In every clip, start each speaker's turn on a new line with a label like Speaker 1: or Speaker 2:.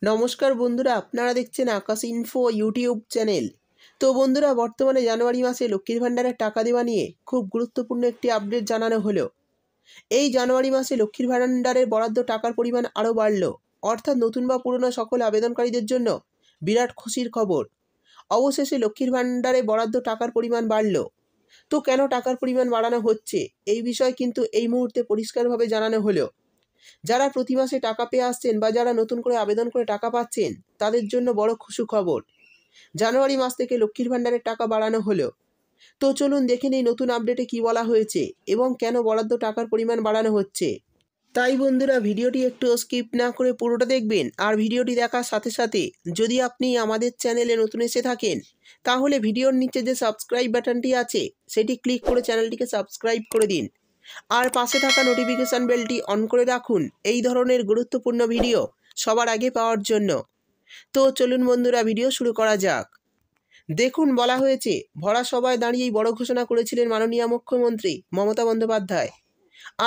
Speaker 1: নমস্কার বন্ধুরা, আপনারা দেখছেন আকাশ ইনফো ইউটিউব চ্যানেল। তো বন্ধুরা, বর্তমানে জানুয়ারি মাসে লক্ষ্মীর ভাণ্ডারের টাকা দেওয়া নিয়ে খুব গুরুত্বপূর্ণ একটি আপডেট জানানো হলো। এই জানুয়ারি মাসে লক্ষ্মীর ভাণ্ডারের বরাদ্দ টাকার পরিমাণ আরও বাড়ল। অর্থাৎ নতুন বা পুরনো সকল আবেদনকারীদের জন্য বিরাট খুশির খবর। অবশেষে লক্ষ্মীর ভাণ্ডারে বরাদ্দ টাকার পরিমাণ বাড়ল। তো কেন টাকার পরিমাণ বাড়ানো হচ্ছে, এই বিষয় কিন্তু এই মুহূর্তে পরিষ্কারভাবে জানানো হলো। যারা প্রতি মাসে টাকা পেয়ে আসছেন বা যারা নতুন করে আবেদন করে টাকা পাচ্ছেন, তাদের জন্য বড় খুশি খবর। জানুয়ারি মাস থেকে লক্ষ্মীর ভাণ্ডারের টাকা বাড়ানো হলো। তো চলুন দেখে নেই নতুন আপডেটে কি বলা হয়েছে এবং কেন বরাদ্দ টাকার পরিমাণ বাড়ানো হচ্ছে। তাই বন্ধুরা, ভিডিওটি একটু স্কিপ না করে পুরোটা দেখবেন। আর ভিডিওটি দেখার সাথে সাথে যদি আপনি আমাদের চ্যানেলে নতুন এসে থাকেন, তাহলে ভিডিওর নিচে যে সাবস্ক্রাইব বাটনটি আছে সেটি ক্লিক করে চ্যানেলটিকে সাবস্ক্রাইব করে দিন। আর পাশে থাকা নোটিফিকেশান বেলটি অন করে রাখুন এই ধরনের গুরুত্বপূর্ণ ভিডিও সবার আগে পাওয়ার জন্য। তো চলুন বন্ধুরা, ভিডিও শুরু করা যাক। দেখুন, বলা হয়েছে, ভরা সভায় দাঁড়িয়েই বড় ঘোষণা করেছিলেন মাননীয় মুখ্যমন্ত্রী মমতা বন্দ্যোপাধ্যায়।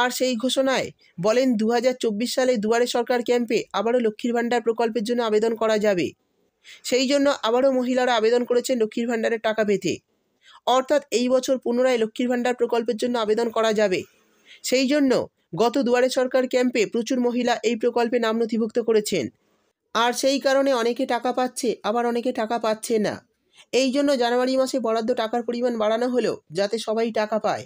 Speaker 1: আর সেই ঘোষণায় বলেন 2024 সালে দুয়ারে সরকার ক্যাম্পে আবারও লক্ষ্মীর ভাণ্ডার প্রকল্পের জন্য আবেদন করা যাবে। সেই জন্য আবারও মহিলারা আবেদন করেছেন লক্ষ্মীর ভাণ্ডারের টাকা পেতে। অর্থাৎ এই বছর পুনরায় লক্ষ্মীর ভাণ্ডার প্রকল্পের জন্য আবেদন করা যাবে। সেই জন্য গত দুয়ারে সরকার ক্যাম্পে প্রচুর মহিলা এই প্রকল্পে নাম নথিভুক্ত করেছেন। আর সেই কারণে অনেকে টাকা পাচ্ছে, আবার অনেকে টাকা পাচ্ছে না। এই জন্য জানুয়ারি মাসে বরাদ্দ টাকার পরিমাণ বাড়ানো হলো যাতে সবাই টাকা পায়।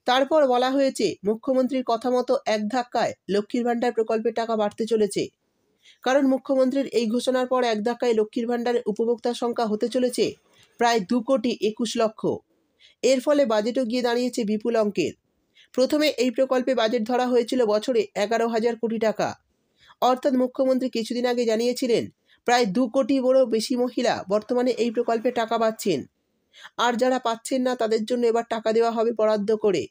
Speaker 1: তারপর বলা হয়েছে, মুখ্যমন্ত্রীর কথা মতো এক ধাক্কায় লক্ষ্মীর ভাণ্ডার প্রকল্পের টাকা বাড়তে চলেছে। কারণ মুখ্যমন্ত্রীর এই ঘোষণার পর এক ধাক্কায় লক্ষ্মীর ভাণ্ডারের উপভোক্তার সংখ্যা হতে চলেছে প্রায় 2,21,00,000। এর ফলে বাজেটও গিয়ে দাঁড়িয়েছে বিপুল অঙ্কের। প্রথমে এই প্রকল্পে বাজেট ধরা হয়েছিল বছরে 11,000 কোটি টাকা। অর্থাৎ মুখ্যমন্ত্রী কিছুদিন আগে জানিয়েছিলেন প্রায় 2 কোটিরও বেশি মহিলা বর্তমানে এই প্রকল্পে টাকা পাচ্ছেন। আর যারা পাচ্ছেন না তাদের জন্য এবার টাকা দেওয়া হবে বরাদ্দ করে।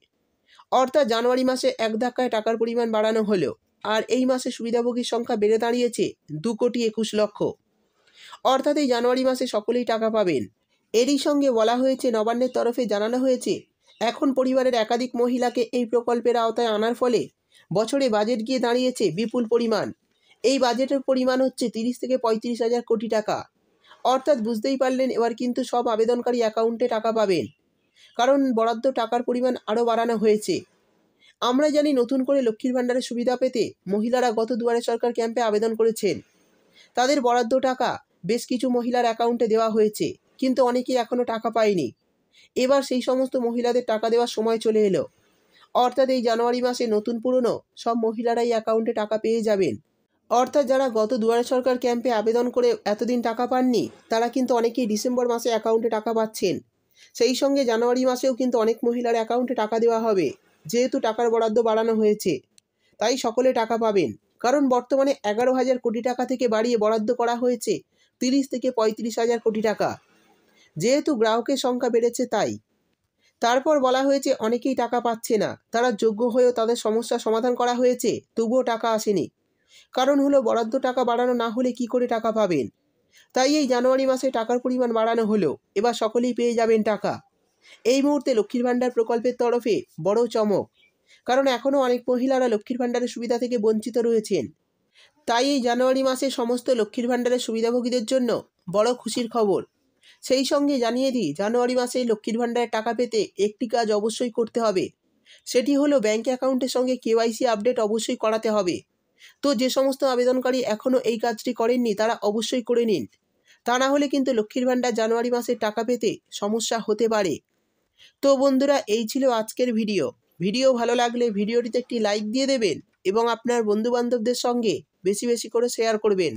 Speaker 1: অর্থাৎ জানুয়ারি মাসে এক ধাক্কায় টাকার পরিমাণ বাড়ানো হলো। আর এই মাসে সুবিধাভোগীর সংখ্যা বেড়ে দাঁড়িয়েছে 2,21,00,000। অর্থাৎ এই জানুয়ারি মাসে সকলেই টাকা পাবেন। এরই সঙ্গে বলা হয়েছে, নবান্নের তরফে জানানো হয়েছে, এখন পরিবারের একাধিক মহিলাকে এই প্রকল্পের আওতায় আনার ফলে বছরে বাজেট গিয়ে দাঁড়িয়েছে বিপুল পরিমাণ। এই বাজেটের পরিমাণ হচ্ছে 30 থেকে 35,000 কোটি টাকা। অর্থাৎ বুঝতেই পারলেন, এবার কিন্তু সব আবেদনকারী অ্যাকাউন্টে টাকা পাবেন। কারণ বরাদ্দ টাকার পরিমাণ আরও বাড়ানো হয়েছে। আমরা জানি, নতুন করে লক্ষ্মীর ভাণ্ডারের সুবিধা পেতে মহিলারা গত দুয়ারে সরকার ক্যাম্পে আবেদন করেছেন। তাদের বরাদ্দ টাকা বেশ কিছু মহিলার অ্যাকাউন্টে দেওয়া হয়েছে, কিন্তু অনেকেই এখনও টাকা পায়নি। এবার সেই সমস্ত মহিলাদের টাকা দেওয়ার সময় চলে এলো। অর্থাৎ এই জানুয়ারি মাসে নতুন পুরনো সব মহিলারাই অ্যাকাউন্টে টাকা পেয়ে যাবেন। অর্থাৎ যারা গত দুয়ারে সরকার ক্যাম্পে আবেদন করে এতদিন টাকা পাননি, তারা কিন্তু অনেকেই ডিসেম্বর মাসে অ্যাকাউন্টে টাকা পাচ্ছেন। সেই সঙ্গে জানুয়ারি মাসেও কিন্তু অনেক মহিলার অ্যাকাউন্টে টাকা দেওয়া হবে। যেহেতু টাকার বরাদ্দ বাড়ানো হয়েছে, তাই সকলে টাকা পাবেন। কারণ বর্তমানে 11,000 কোটি টাকা থেকে বাড়িয়ে বরাদ্দ করা হয়েছে 30 থেকে 35,000 কোটি টাকা। যেহেতু গ্রাহকের সংখ্যা বেড়েছে তাই। তারপর বলা হয়েছে, অনেকেই টাকা পাচ্ছে না, তারা যোগ্য হয়েও তাদের সমস্যার সমাধান করা হয়েছে, তবুও টাকা আসেনি। কারণ হলো, বরাদ্দ টাকা বাড়ানো না হলে কি করে টাকা পাবেন। তাই এই জানুয়ারি মাসে টাকার পরিমাণ বাড়ানো হলো। এবার সকলেই পেয়ে যাবেন টাকা। এই মুহূর্তে লক্ষ্মীর ভাণ্ডার প্রকল্পের তরফে বড় চমক। কারণ এখনও অনেক মহিলারা লক্ষ্মীর ভাণ্ডারের সুবিধা থেকে বঞ্চিত রয়েছেন। তাই এই জানুয়ারি মাসে সমস্ত লক্ষ্মীর ভাণ্ডারের সুবিধাভোগীদের জন্য বড় খুশির খবর। সেই সঙ্গে জানিয়ে দিই, জানুয়ারি মাসে লক্ষ্মীর ভাণ্ডারের টাকা পেতে একটি কাজ অবশ্যই করতে হবে। সেটি হলো, ব্যাঙ্ক অ্যাকাউন্টের সঙ্গে কেওয়াইসি আপডেট অবশ্যই করাতে হবে। তো যে সমস্ত আবেদনকারী এখনও এই কাজটি করেননি, তারা অবশ্যই করে নিন। তা না হলে কিন্তু লক্ষ্মীর ভাণ্ডার জানুয়ারি মাসে টাকা পেতে সমস্যা হতে পারে। তো বন্ধুরা, এই ছিল আজকের ভিডিও। ভিডিও ভালো লাগলে ভিডিওটিতে একটি লাইক দিয়ে দেবেন এবং আপনার বন্ধুবান্ধবদের সঙ্গে বেশি বেশি করে শেয়ার করবেন।